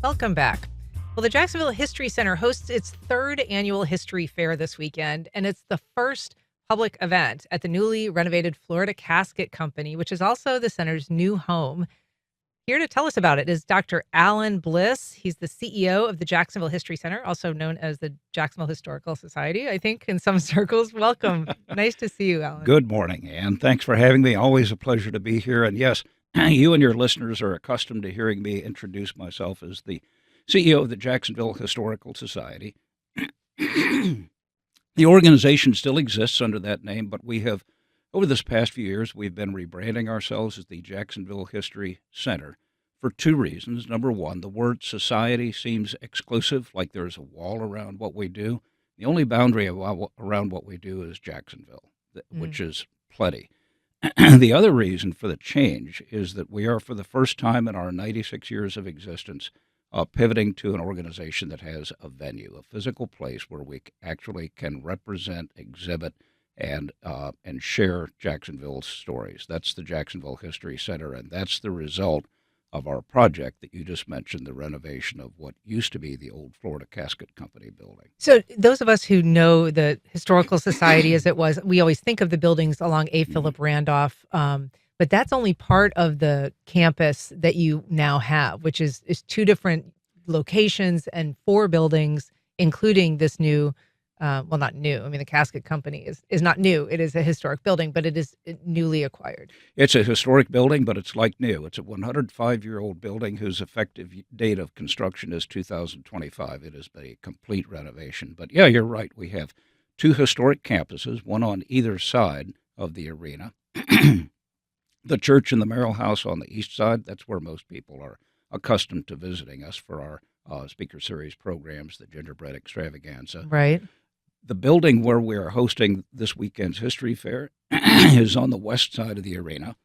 Welcome back. Well, the Jacksonville History Center hosts its third annual history fair this weekend, and it's the first public event at the newly renovated Florida Casket Company, which is also the center's new home. Here to tell us about it is Dr. Alan Bliss. He's the CEO of the Jacksonville History Center, also known as the Jacksonville Historical Society, I think, in some circles. Welcome. Nice to see you, Alan. Good morning, Ann. Thanks for having me. Always a pleasure to be here. And yes, you and your listeners are accustomed to hearing me introduce myself as the CEO of the Jacksonville Historical Society. The organization still exists under that name, but we have, over this past few years, we've been rebranding ourselves as the Jacksonville History Center for two reasons. Number one, the word society seems exclusive, like there's a wall around what we do. The only boundary around what we do is Jacksonville, which is plenty. The other reason for the change is that we are, for the first time in our 96 years of existence, pivoting to an organization that has a venue, a physical place where we actually can represent, exhibit, and share Jacksonville's stories. That's the Jacksonville History Center, and that's the result of our project that you just mentioned, the renovation of what used to be the old Florida Casket Company building. So those of us who know the Historical Society as it was, we always think of the buildings along A. Philip Randolph, but that's only part of the campus that you now have, which is two different locations and four buildings, including this new, well, not new. I mean, the Casket Company is not new. It is a historic building, but it is newly acquired. It's a historic building, but it's like new. It's a 105-year-old building whose effective date of construction is 2025. It is a complete renovation. But yeah, you're right. We have two historic campuses, one on either side of the arena. The church and the Merrill House on the east side, that's where most people are accustomed to visiting us for our speaker series programs, the Gingerbread Extravaganza. Right. The building where we are hosting this weekend's history fair is on the west side of the arena.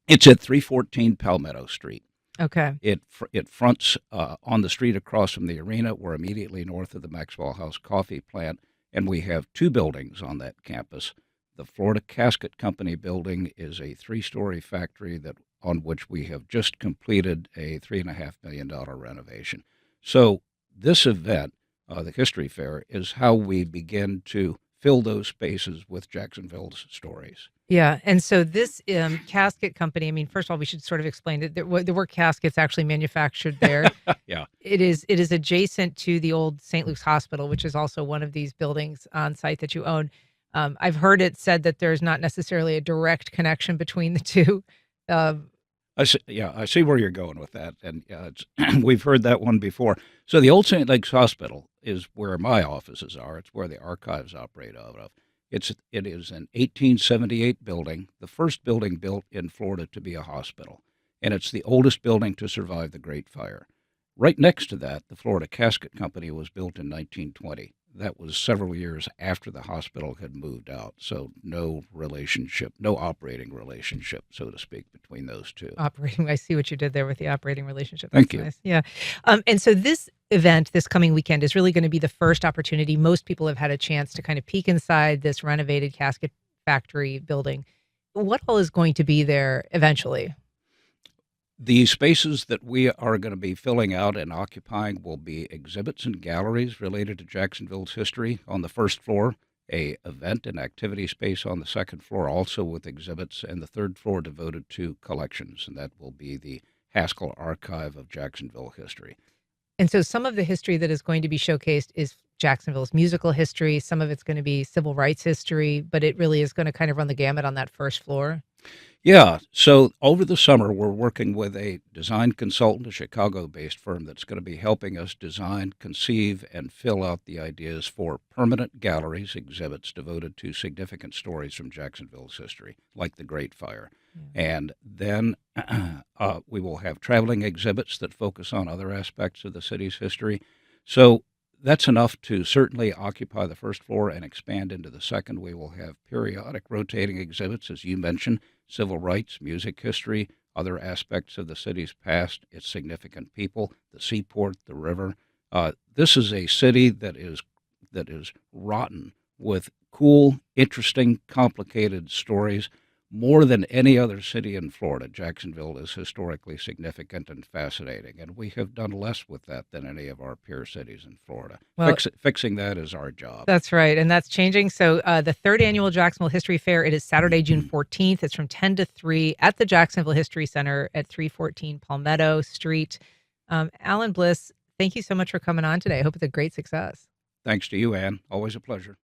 It's at 314 Palmetto Street. Okay. It fronts on the street across from the arena. We're immediately north of the Maxwell House coffee plant, and we have two buildings on that campus. The Florida Casket Company building is a three-story factory on which we have just completed a $3.5 million renovation. So this event, the History Fair, is how we begin to fill those spaces with Jacksonville's stories. Yeah. And so this casket company, I mean, first of all, we should sort of explain it. There were caskets actually manufactured there. Yeah. It is adjacent to the old St. Luke's Hospital, which is also one of these buildings on site that you own. I've heard it said that there's not necessarily a direct connection between the two. I see where you're going with that, and we've heard that one before. So the old St. Luke's Hospital is where my offices are. It's where the archives operate out of. It is an 1878 building, the first building built in Florida to be a hospital, and it's the oldest building to survive the Great Fire. Right next to that, the Florida Casket Company was built in 1920. That was several years after the hospital had moved out, so no operating relationship, so to speak, between those two. I see what you did there with the operating relationship. Thank you. Nice. Yeah. And so this event this coming weekend is really going to be the first opportunity. Most people have had a chance to kind of peek inside this renovated casket factory building. What all is going to be there eventually? The spaces that we are going to be filling out and occupying will be exhibits and galleries related to Jacksonville's history on the first floor, a event and activity space on the second floor, also with exhibits, and the third floor devoted to collections, and that will be the Haskell Archive of Jacksonville History. And so some of the history that is going to be showcased is Jacksonville's musical history. Some of it's going to be civil rights history, but it really is going to kind of run the gamut on that first floor. Yeah, so over the summer, we're working with a design consultant, a Chicago-based firm that's going to be helping us design, conceive, and fill out the ideas for permanent galleries, exhibits devoted to significant stories from Jacksonville's history, like the Great Fire. Yeah. And then we will have traveling exhibits that focus on other aspects of the city's history. So that's enough to certainly occupy the first floor and expand into the second. We will have periodic rotating exhibits, as you mentioned, civil rights, music history, other aspects of the city's past, its significant people, the seaport, the river. This is a city that is rotten with cool, interesting, complicated stories. more than any other city in Florida, Jacksonville is historically significant and fascinating, and we have done less with that than any of our peer cities in Florida. Well, Fixing that is our job. that's right, and that's changing. So the third annual Jacksonville History Fair, it is Saturday, June 14th. It's from 10 to 3 at the Jacksonville History Center at 314 Palmetto Street. Alan Bliss, thank you so much for coming on today. I hope it's a great success. Thanks to you, Ann. Always a pleasure.